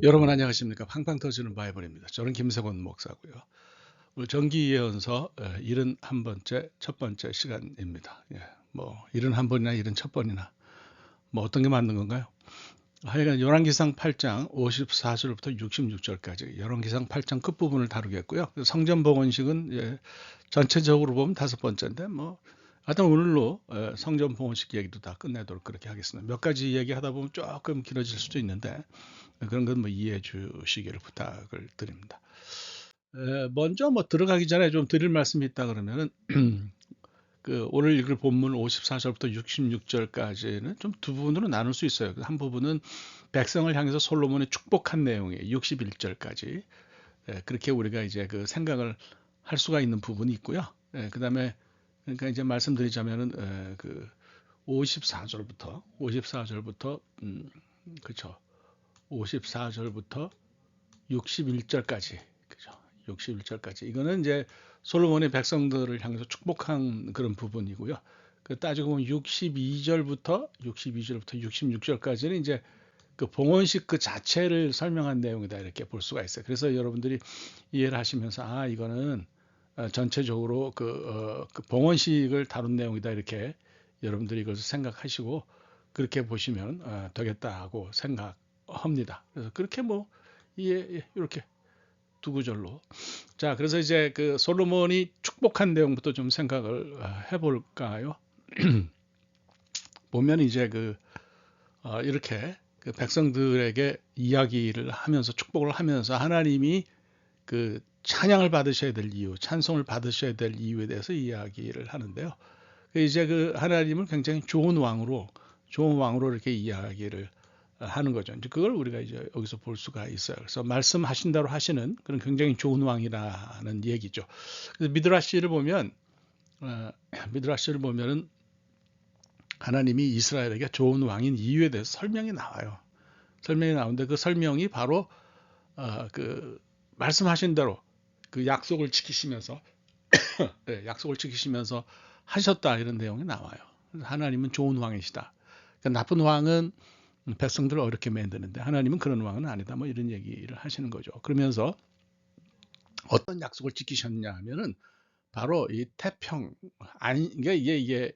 여러분 안녕하십니까? 팡팡 터지는 바이블입니다. 저는 김세권 목사고요. 오늘 정기 예언서 71번째 첫 번째 시간입니다. 예, 뭐 71번이나 71번이나 뭐 어떤 게 맞는 건가요? 하여간 열왕기상 8장 54절부터 66절까지 열왕기상 8장 끝부분을 다루겠고요. 성전 봉헌식은 전체적으로 보면 다섯 번째인데 뭐 하여튼 오늘로 성전 봉헌식 얘기도 다 끝내도록 그렇게 하겠습니다. 몇 가지 얘기하다 보면 조금 길어질 수도 있는데 그런 건 뭐 이해해 주시기를 부탁을 드립니다. 먼저 뭐 들어가기 전에 좀 드릴 말씀이 있다 그러면은 그 오늘 읽을 본문 54절부터 66절까지는 좀 두 부분으로 나눌 수 있어요. 한 부분은 백성을 향해서 솔로몬이 축복한 내용이에요. 61절까지. 그렇게 우리가 이제 그 생각을 할 수가 있는 부분이 있고요. 그다음에 그러니까 이제 말씀드리자면은 그 54절부터 그렇죠. 54절부터 61절까지. 그죠? 61절까지. 이거는 이제 솔로몬의 백성들을 향해서 축복한 그런 부분이고요. 그 따지고 보면 62절부터 66절까지는 이제 그 봉헌식 그 자체를 설명한 내용이다 이렇게 볼 수가 있어요. 그래서 여러분들이 이해를 하시면서 아 이거는 전체적으로 그 봉헌식을 다룬 내용이다 이렇게 여러분들이 이것을 생각하시고 그렇게 보시면 되겠다 고 생각합니다. 그래서 그렇게 뭐 이렇게 두 구절로 자 그래서 이제 그 솔로몬이 축복한 내용부터 좀 생각을 해볼까요? 보면 이제 이렇게 그 백성들에게 이야기를 하면서 축복을 하면서 하나님이 그 찬양을 받으셔야 될 이유, 찬송을 받으셔야 될 이유에 대해서 이야기를 하는데요. 이제 그 하나님을 굉장히 좋은 왕으로 이렇게 이야기를 하는 거죠. 이제 그걸 우리가 이제 여기서 볼 수가 있어요. 그래서 말씀하신 대로 하시는 그런 굉장히 좋은 왕이라는 얘기죠. 그래서 미드라시를 보면은 하나님이 이스라엘에게 좋은 왕인 이유에 대해서 설명이 나와요. 설명이 나오는데 그 설명이 바로 그 말씀하신 대로 그 약속을 지키시면서 하셨다 이런 내용이 나와요. 하나님은 좋은 왕이시다. 그러니까 나쁜 왕은 백성들을 어렵게 만드는데 하나님은 그런 왕은 아니다. 뭐 이런 얘기를 하시는 거죠. 그러면서 어떤 약속을 지키셨냐 하면은 바로 이 태평 아니 이게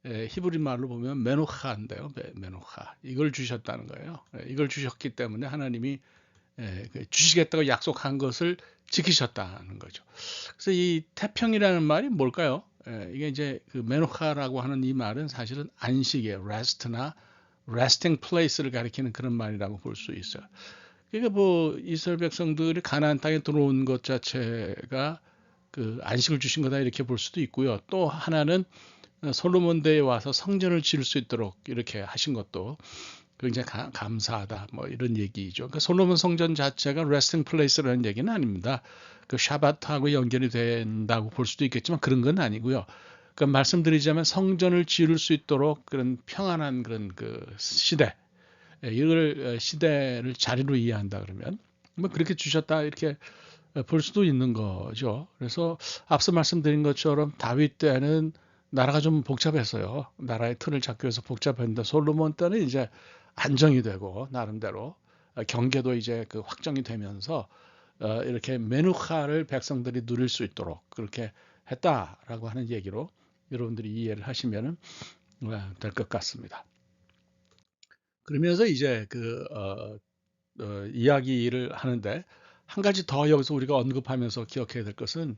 히브리 말로 보면 메노하인데요. 메노하 이걸 주셨다는 거예요. 이걸 주셨기 때문에 하나님이 주시겠다고 약속한 것을 지키셨다는 거죠. 그래서 이 태평이라는 말이 뭘까요? 이게 이제 그 메노하라고 하는 이 말은 사실은 안식의 rest나 resting place를 가리키는 그런 말이라고 볼 수 있어요. 그러니까 뭐 이스라엘 백성들이 가나안 땅에 들어온 것 자체가 그 안식을 주신 거다 이렇게 볼 수도 있고요. 또 하나는 솔로몬 대에 와서 성전을 지을 수 있도록 이렇게 하신 것도 굉장히 감사하다 뭐 이런 얘기죠. 그러니까 솔로몬 성전 자체가 레스팅 플레이스라는 얘기는 아닙니다. 그 샤바트하고 연결이 된다고 볼 수도 있겠지만 그런 건 아니고요. 그러니까 말씀드리자면 성전을 지을 수 있도록 그런 평안한 그런 그 시대, 이걸 시대를 자리로 이해한다 그러면 뭐 그렇게 주셨다 이렇게 볼 수도 있는 거죠. 그래서 앞서 말씀드린 것처럼 다윗 때는 나라가 좀 복잡했어요. 나라의 틀을 잡기 위해서 복잡했는데 솔로몬 때는 이제 안정이 되고 나름대로 경계도 이제 그 확정이 되면서 이렇게 메누카를 백성들이 누릴 수 있도록 그렇게 했다라고 하는 얘기로 여러분들이 이해를 하시면 될 것 같습니다. 그러면서 이제 이야기를 하는데 한 가지 더 여기서 우리가 언급하면서 기억해야 될 것은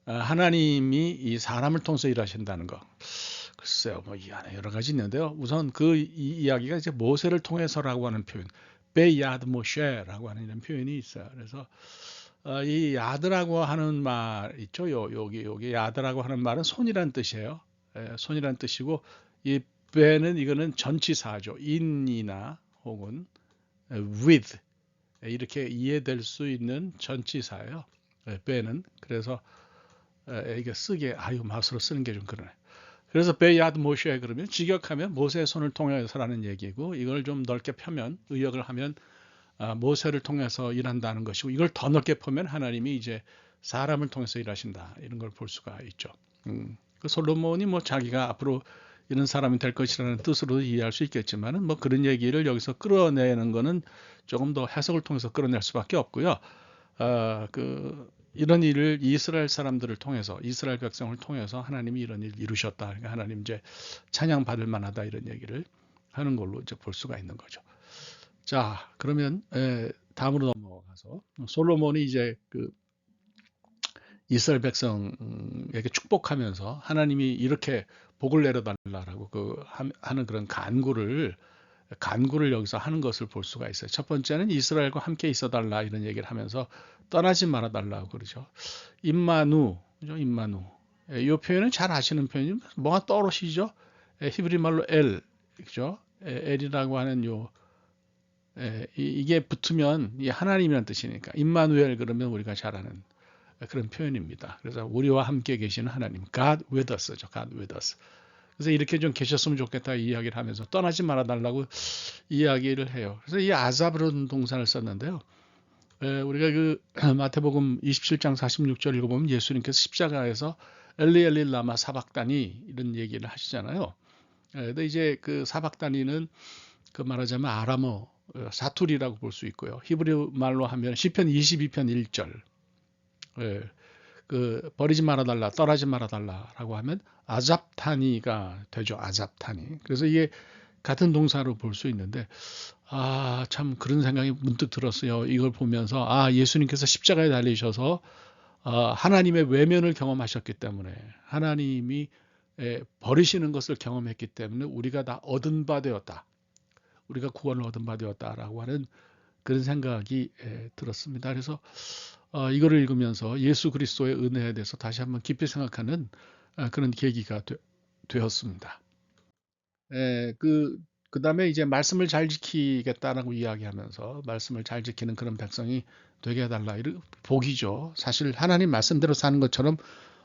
하나님이 이 사람을 통해서 일하신다는 거. 글쎄요, 뭐 이 안에 여러 가지 있는데요. 우선 이 이야기가 이제 모세를 통해서라고 하는 표현, 베야드 모셰라고 하는 이런 표현이 있어요. 그래서 이 야드라고 하는 말 있죠. 여기 야드라고 하는 말은 손이란 뜻이에요. 손이란 뜻이고 이 베는 이거는 전치사죠. in이나 혹은 with 이렇게 이해될 수 있는 전치사예요. 베는 그래서 이게 쓰기에 아유 마우스로 쓰는 게 좀 그러네. 그래서 베야드 모시에 그러면 직역하면 모세의 손을 통해서라는 얘기고 이걸 좀 넓게 펴면 의역을 하면 모세를 통해서 일한다는 것이고 이걸 더 넓게 펴면 하나님이 이제 사람을 통해서 일하신다 이런 걸 볼 수가 있죠. 그 솔로몬이 뭐 자기가 앞으로 이런 사람이 될 것이라는 뜻으로 이해할 수 있겠지만은 뭐 그런 얘기를 여기서 끌어내는 거는 조금 더 해석을 통해서 끌어낼 수밖에 없고요. 이런 일을 이스라엘 사람들을 통해서, 이스라엘 백성을 통해서 하나님이 이런 일을 이루셨다. 그러니까 하나님 이제 찬양 받을 만하다, 이런 얘기를 하는 걸로 이제 볼 수가 있는 거죠. 자, 그러면 다음으로 넘어가서 솔로몬이 이제 이스라엘 백성에게 축복하면서 하나님이 이렇게 복을 내려달라라고 하는 그런 간구를 여기서 하는 것을 볼 수가 있어요. 첫 번째는 이스라엘과 함께 있어달라, 이런 얘기를 하면서 떠나지 말아달라고 그러죠. 임마누, 그죠? 임마누. 이 표현은 잘 아시는 표현이죠. 뭐가 떠오르시죠? 히브리 말로 엘, 그죠? 엘이라고 하는 이게 붙으면 하나님이라는 뜻이니까 임마누엘, 그러면 우리가 잘 아는 그런 표현입니다. 그래서 우리와 함께 계시는 하나님, God with us죠. God with us. 그래서 이렇게 좀 계셨으면 좋겠다 이야기를 하면서 떠나지 말아달라고 이야기를 해요. 그래서 이 아잡이라는 동사를 썼는데요. 우리가 마태복음 27장 46절 읽어보면 예수님께서 십자가에서 엘리 엘리 라마 사박다니, 이런 얘기를 하시잖아요. 근데 이제 그 사박다니는 말하자면 아람어 사투리라고 볼 수 있고요. 히브리 말로 하면 시편 22편 1절. 버리지 말아달라, 떠나지 말아달라라고 하면 아잡타니가 되죠. 아잡타니. 그래서 이게 같은 동사로 볼 수 있는데, 참 그런 생각이 문득 들었어요. 이걸 보면서 예수님께서 십자가에 달리셔서 하나님의 외면을 경험하셨기 때문에, 하나님이 버리시는 것을 경험했기 때문에 우리가 다 얻은 바 되었다. 우리가 구원을 얻은 바 되었다라고 하는 그런 생각이 들었습니다. 그래서 이거를 읽으면서 예수 그리스도의 은혜에 대해서 다시 한번 깊이 생각하는 그런 계기가 되었습니다. 그 다음에 이제 말씀을 잘 지키겠다라고 이야기하면서 말씀을 잘 지키는 그런 백성이 되게 해달라. 복이죠. 사실 하나님 말씀대로 사는 것처럼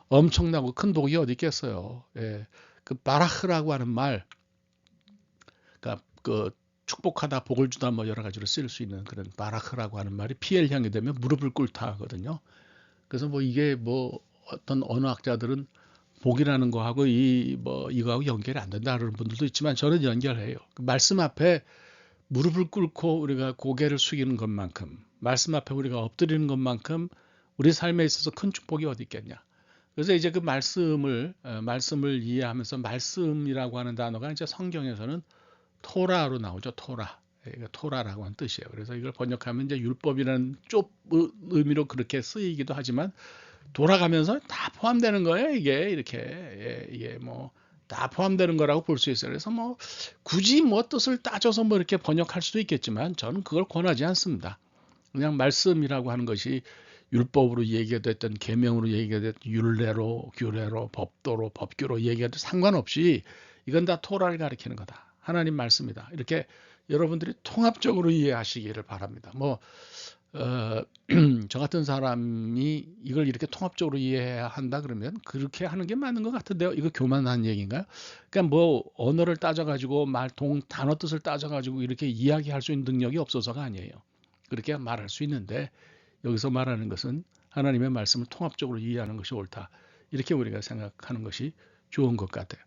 엄청나고 큰 복이 어디 있겠어요. 그 바라흐라고 하는 말, 그러니까 축복하다, 복을 주다, 뭐 여러 가지로 쓸 수 있는 그런 바라흐라고 하는 말이 피엘향이 되면 무릎을 꿇다 하거든요. 그래서 뭐 이게 뭐 어떤 언어학자들은 복이라는 거하고 이거하고 연결이 안 된다는 분들도 있지만 저는 연결해요. 말씀 앞에 무릎을 꿇고 우리가 고개를 숙이는 것만큼, 말씀 앞에 우리가 엎드리는 것만큼 우리 삶에 있어서 큰 축복이 어디 있겠냐. 그래서 이제 그 말씀을 이해하면서, 말씀이라고 하는 단어가 이제 성경에서는 토라로 나오죠. 토라라고 하는 뜻이에요. 그래서 이걸 번역하면 이제 율법이라는 의미로 그렇게 쓰이기도 하지만, 돌아가면서 다 포함되는 거예요. 이게 뭐 다 포함되는 거라고 볼 수 있어요. 그래서 뭐 굳이 뭐 뜻을 따져서 뭐 이렇게 번역할 수도 있겠지만 저는 그걸 권하지 않습니다. 그냥 말씀이라고 하는 것이 율법으로 얘기가 됐든 계명으로 얘기가 됐든 율례로, 규례로, 법도로, 법규로 얘기가 됐든 상관없이 이건 다 토라를 가리키는 거다. 하나님 말씀이다. 이렇게 여러분들이 통합적으로 이해하시기를 바랍니다. 저 같은 사람이 이걸 이렇게 통합적으로 이해해야 한다 그러면 그렇게 하는 게 맞는 것 같은데요. 이거 교만한 얘기인가요? 그러니까 뭐 언어를 따져가지고 단어 뜻을 따져가지고 이렇게 이야기할 수 있는 능력이 없어서가 아니에요. 그렇게 말할 수 있는데, 여기서 말하는 것은 하나님의 말씀을 통합적으로 이해하는 것이 옳다. 이렇게 우리가 생각하는 것이 좋은 것 같아요.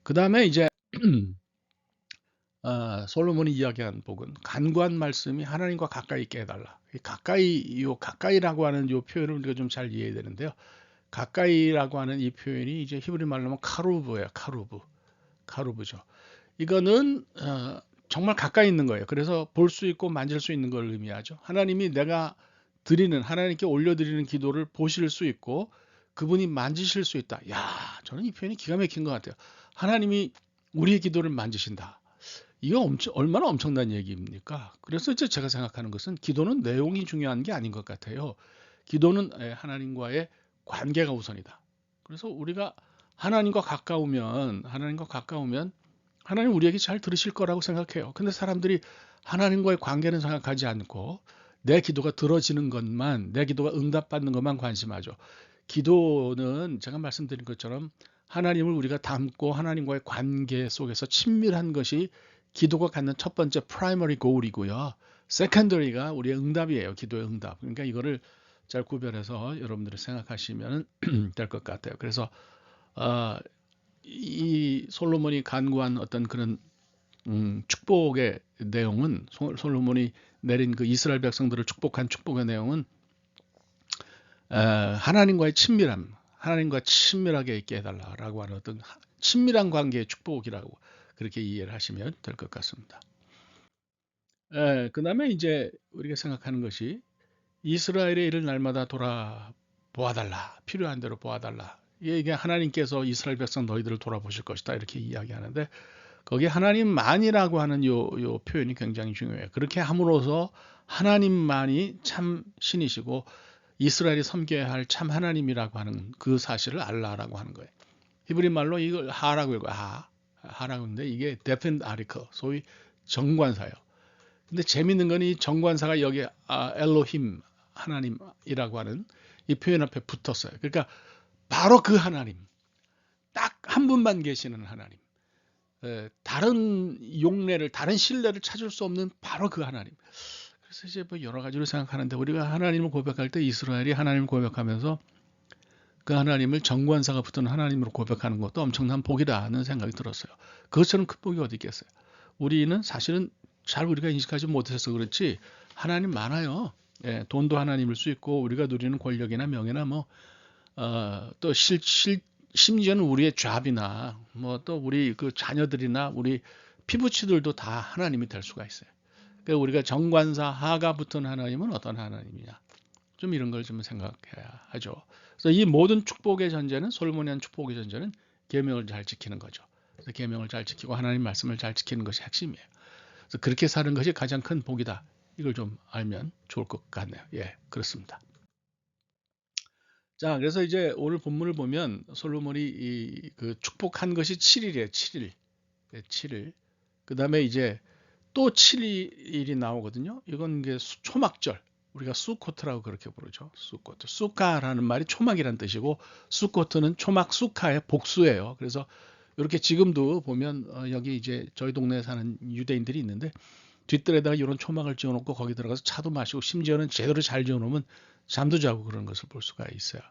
그 다음에 이제 솔로몬이 이야기한 복은 간구한 말씀이 하나님과 가까이 있게 해달라. 가까이라고 하는 이 표현을 우리가 좀 잘 이해해야 되는데요. 가까이라고 하는 이 표현이 이제 히브리 말로 하면 카루브예요. 카루브죠. 이거는 정말 가까이 있는 거예요. 그래서 볼 수 있고 만질 수 있는 걸 의미하죠. 하나님이 내가 하나님께 올려드리는 기도를 보실 수 있고 그분이 만지실 수 있다. 저는 이 표현이 기가 막힌 것 같아요. 하나님이 우리의 기도를 만지신다. 이거 얼마나 엄청난 얘기입니까? 그래서 이제 제가 생각하는 것은 기도는 내용이 중요한 게 아닌 것 같아요. 기도는 하나님과의 관계가 우선이다. 그래서 우리가 하나님과 가까우면 하나님 우리에게 잘 들으실 거라고 생각해요. 근데 사람들이 하나님과의 관계는 생각하지 않고 내 기도가 들어지는 것만, 내 기도가 응답받는 것만 관심하죠. 기도는 제가 말씀드린 것처럼 하나님을 우리가 닮고 하나님과의 관계 속에서 친밀한 것이 기도가 갖는 첫 번째 프라이머리 고울이고요. 세컨더리가 우리의 응답이에요. 기도의 응답. 그러니까 이거를 잘 구별해서 여러분들이 생각하시면 될 것 같아요. 그래서 이 솔로몬이 간구한 어떤 그런 축복의 내용은, 솔로몬이 내린 그 이스라엘 백성들을 축복한 축복의 내용은 하나님과의 친밀함, 하나님과 친밀하게 있게 해달라라고 하는 어떤 친밀한 관계의 축복이라고 그렇게 이해를 하시면 될 것 같습니다. 그 다음에 이제 우리가 생각하는 것이 이스라엘의 일을 날마다 돌아보아달라, 필요한 대로 보아달라. 이게 하나님께서 이스라엘 백성 너희들을 돌아보실 것이다 이렇게 이야기하는데, 거기에 하나님만이라고 하는 요 표현이 굉장히 중요해요. 그렇게 함으로써 하나님만이 참 신이시고 이스라엘이 섬겨야 할 참 하나님이라고 하는 그 사실을 알라라고 하는 거예요. 히브리 말로 이걸 하라고 읽어요. 하라고 하는데 이게 데펜드 아리커, 소위 정관사예요. 근데 재밌는 건 이 정관사가 여기 엘로힘, 하나님이라고 하는 이 표현 앞에 붙었어요. 그러니까 바로 그 하나님, 딱 한 분만 계시는 하나님, 다른 용례를, 다른 신뢰를 찾을 수 없는 바로 그 하나님. 그래서 이제 뭐 여러 가지로 생각하는데, 우리가 하나님을 고백할 때 이스라엘이 하나님을 고백하면서 그 하나님을 정관사가 붙은 하나님으로 고백하는 것도 엄청난 복이라는 생각이 들었어요. 그것처럼 큰 복이 어디 있겠어요. 우리는 사실은 잘 우리가 인식하지 못해서 그렇지 하나님 많아요. 돈도 하나님일 수 있고, 우리가 누리는 권력이나 명예나 또 심지어는 우리의 잡이나 또 우리 그 자녀들이나 우리 피부치들도 다 하나님이 될 수가 있어요. 그러니까 우리가 정관사 하가 붙은 하나님은 어떤 하나님이냐, 좀 이런 걸 좀 생각해야 하죠. 그래서 이 모든 축복의 전제는, 솔로몬이 한 축복의 전제는 계명을 잘 지키는 거죠. 그래서 계명을 잘 지키고 하나님 말씀을 잘 지키는 것이 핵심이에요. 그래서 그렇게 사는 것이 가장 큰 복이다. 이걸 좀 알면 좋을 것 같네요. 그렇습니다. 자, 그래서 이제 오늘 본문을 보면 솔로몬이 그 축복한 것이 7일이에요. 7일. 7일. 그 다음에 이제 또 7일이 나오거든요. 이건 이게 초막절. 우리가 수코트라고 그렇게 부르죠. 수코트. 수카라는 말이 초막이란 뜻이고, 수코트는 초막 수카의 복수예요. 그래서 이렇게 지금도 보면 여기 이제 저희 동네에 사는 유대인들이 있는데, 뒷뜰에다가 이런 초막을 지어놓고 거기 들어가서 차도 마시고, 심지어는 제대로 잘 지어놓으면 잠도 자고 그런 것을 볼 수가 있어요.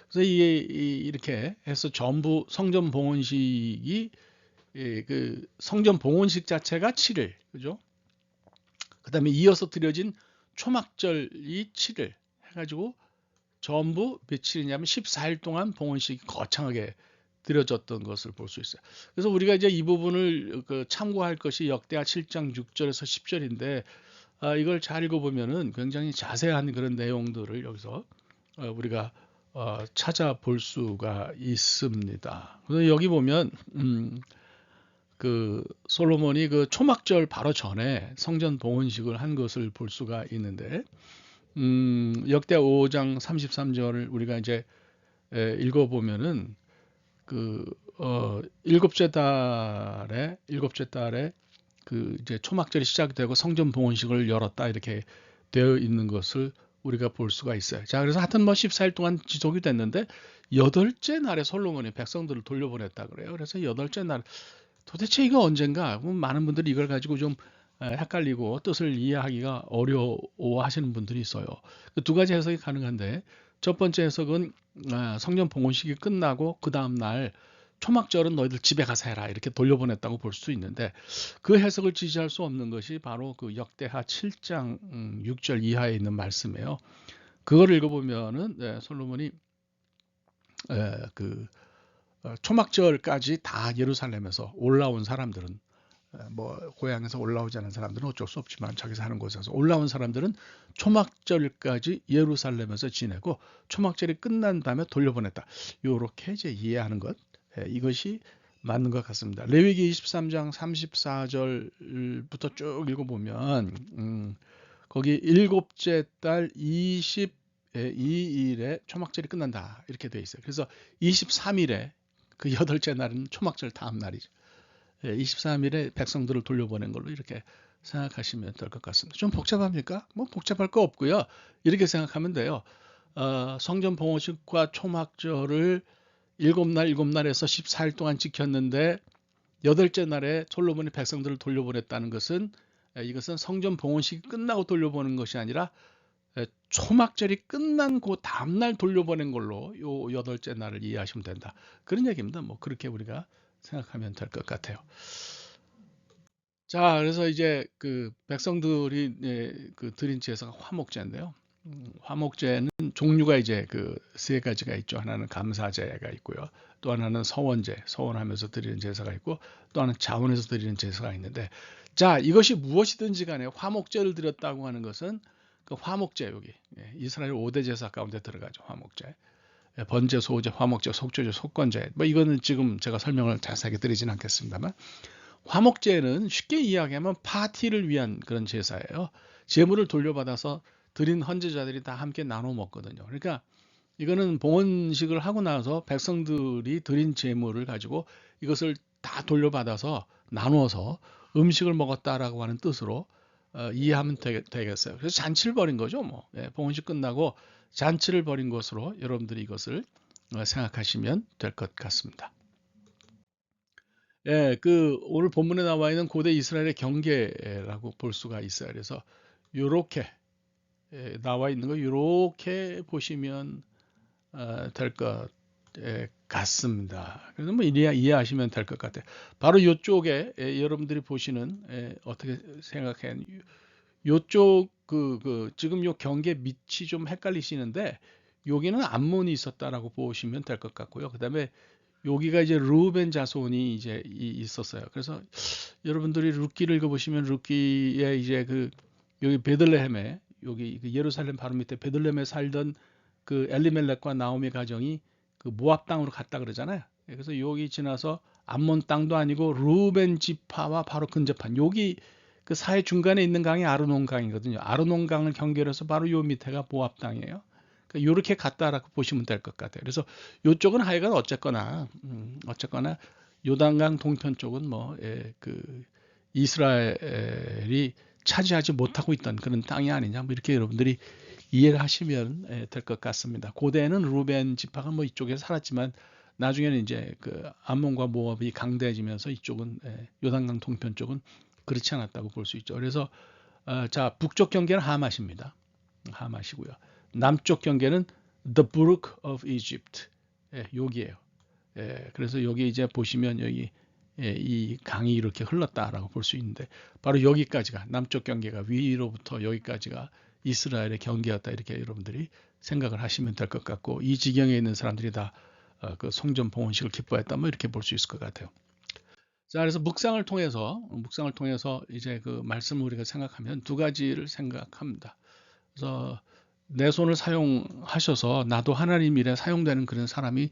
그래서 이렇게 해서 전부 성전 봉헌식이, 그 성전 봉헌식 자체가 7일, 그죠? 그 다음에 이어서 드려진 초막절이 7일 해가지고 전부 며칠이냐면 14일 동안 봉헌식이 거창하게 드려졌던 것을 볼 수 있어요. 그래서 우리가 이제 이 부분을 참고할 것이 역대하 7장 6절에서 10절인데, 이걸 잘 읽어보면은 굉장히 자세한 그런 내용들을 여기서 우리가 찾아볼 수가 있습니다. 그래서 여기 보면 그 솔로몬이 그 초막절 바로 전에 성전 봉헌식을 한 것을 볼 수가 있는데, 역대 5장 33절을 우리가 이제 읽어보면은 그 일곱째 달에 그 이제 초막절이 시작되고 성전 봉헌식을 열었다 이렇게 되어 있는 것을 우리가 볼 수가 있어요. 자, 그래서 하여튼 14일 동안 지속이 됐는데, 여덟째 날에 솔로몬이 백성들을 돌려보냈다 그래요. 그래서 여덟째 날, 도대체 이거 언젠가? 많은 분들이 이걸 가지고 좀 헷갈리고 뜻을 이해하기가 어려워하시는 분들이 있어요. 두 가지 해석이 가능한데, 첫 번째 해석은 성전 봉헌식이 끝나고 그 다음 날 초막절은 너희들 집에 가서 해라 이렇게 돌려보냈다고 볼 수도 있는데, 그 해석을 지지할 수 없는 것이 바로 그 역대하 7장 6절 이하에 있는 말씀이에요. 그걸 읽어보면은 솔로몬이 그 초막절까지 다 예루살렘에서 올라온 사람들은, 고향에서 올라오지 않은 사람들은 어쩔 수 없지만 자기 사는 곳에서 올라온 사람들은 초막절까지 예루살렘에서 지내고 초막절이 끝난 다음에 돌려보냈다. 요렇게 이제 이해하는 것, 이것이 맞는 것 같습니다. 레위기 23장 34절부터 쭉 읽어보면 거기 일곱째 달 22일에 초막절이 끝난다 이렇게 돼 있어요. 그래서 23일에 그 여덟째 날은 초막절 다음 날이죠. 23일에 백성들을 돌려보낸 걸로 이렇게 생각하시면 될 것 같습니다. 좀 복잡합니까? 복잡할 거 없고요. 이렇게 생각하면 돼요. 성전 봉헌식과 초막절을 7날에서 14일 동안 지켰는데, 여덟째 날에 솔로몬이 백성들을 돌려보냈다는 것은, 이것은 성전 봉헌식이 끝나고 돌려보는 것이 아니라 초막절이 끝난 그 다음날 돌려보낸 걸로 요 여덟째 날을 이해하시면 된다. 그런 얘기입니다. 뭐 그렇게 우리가 생각하면 될 것 같아요. 자, 그래서 이제 그 백성들이 그 드린 제사가 화목제인데요. 화목제는 종류가 이제 그 세 가지가 있죠. 하나는 감사제가 있고요. 또 하나는 서원제, 서원하면서 드리는 제사가 있고, 또 하나는 자원해서 드리는 제사가 있는데, 자, 이것이 무엇이든지 간에 화목제를 드렸다고 하는 것은 그 화목제 여기 이스라엘 5대 제사 가운데 들어가죠. 화목제. 번제, 소제, 화목제, 속죄제, 속건제. 뭐 이거는 지금 제가 설명을 자세하게 드리진 않겠습니다만, 화목제는 쉽게 이야기하면 파티를 위한 그런 제사예요. 제물을 돌려받아서 드린 헌제자들이 다 함께 나눠 먹거든요. 그러니까 이거는 봉헌식을 하고 나서 백성들이 드린 제물을 가지고 이것을 다 돌려받아서 나누어서 음식을 먹었다라고 하는 뜻으로 이해하면 되겠어요. 그래서 잔치를 벌인 거죠. 뭐 봉헌식 끝나고 잔치를 벌인 것으로 여러분들이 이것을 생각하시면 될 것 같습니다. 예, 그 오늘 본문에 나와 있는 고대 이스라엘의 경계라고 볼 수가 있어요. 그래서 요렇게 나와 있는 거 요렇게 보시면 될 것 같습니다. 그래서 뭐 이해하시면 될 것 같아요. 바로 이쪽에 여러분들이 보시는 어떻게 생각해요? 요쪽 지금 요 경계 밑이 좀 헷갈리시는데 여기는 암몬이 있었다라고 보시면 될 것 같고요. 그다음에 여기가 이제 르우벤 자손이 이제 있었어요. 그래서 여러분들이 룻기를 읽어보시면 룻기에 이제 그 여기 베들레헴에 여기 그 예루살렘 바로 밑에 베들레헴에 살던 그 엘리멜렉과 나오미 가정이 그 모압 땅으로 갔다 그러잖아요. 그래서 여기 지나서 암몬 땅도 아니고 르우벤 지파와 바로 근접한 여기 그 사해 중간에 있는 강이 아르논 강이거든요. 아르논 강을 경계로서 바로 요 밑에가 모압 땅이에요. 이렇게 갔다라고 보시면 될 것 같아요. 그래서 이쪽은 하여간 어쨌거나 요단강 동편 쪽은 뭐 그 이스라엘이 차지하지 못하고 있던 그런 땅이 아니냐 뭐 이렇게 여러분들이 이해를 하시면 될 것 같습니다. 고대에는 루벤 지파가 뭐 이쪽에 살았지만 나중에는 이제 그 암몬과 모압이 강대해지면서 이쪽은 요단강 동편 쪽은 그렇지 않았다고 볼 수 있죠. 그래서 자 북쪽 경계는 하맛입니다. 하맛이고요. 남쪽 경계는 The Brook of Egypt. 여기에요. 그래서 여기 이제 보시면 여기 이 강이 이렇게 흘렀다라고 볼 수 있는데 바로 여기까지가 남쪽 경계가 위로부터 여기까지가 이스라엘의 경계였다 이렇게 여러분들이 생각을 하시면 될 것 같고 이 지경에 있는 사람들이 다 그 성전 봉헌식을 기뻐했다 뭐 이렇게 볼 수 있을 것 같아요. 자, 그래서 묵상을 통해서 이제 그 말씀을 우리가 생각하면 두 가지를 생각합니다. 그래서 내 손을 사용하셔서 나도 하나님 일에 사용되는 그런 사람이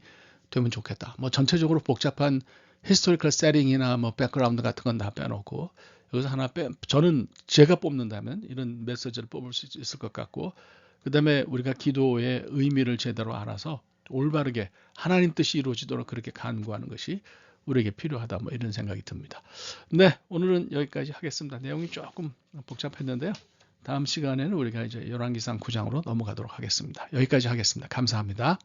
되면 좋겠다. 뭐 전체적으로 복잡한 히스토리컬 세팅이나 뭐 백그라운드 같은 건 다 빼놓고 여기서 저는 제가 뽑는다면 이런 메시지를 뽑을 수 있을 것 같고 그다음에 우리가 기도의 의미를 제대로 알아서 올바르게 하나님 뜻이 이루어지도록 그렇게 간구하는 것이 우리에게 필요하다. 뭐 이런 생각이 듭니다. 네, 오늘은 여기까지 하겠습니다. 내용이 조금 복잡했는데요. 다음 시간에는 우리가 이제 열왕기상 9장으로 넘어가도록 하겠습니다. 여기까지 하겠습니다. 감사합니다.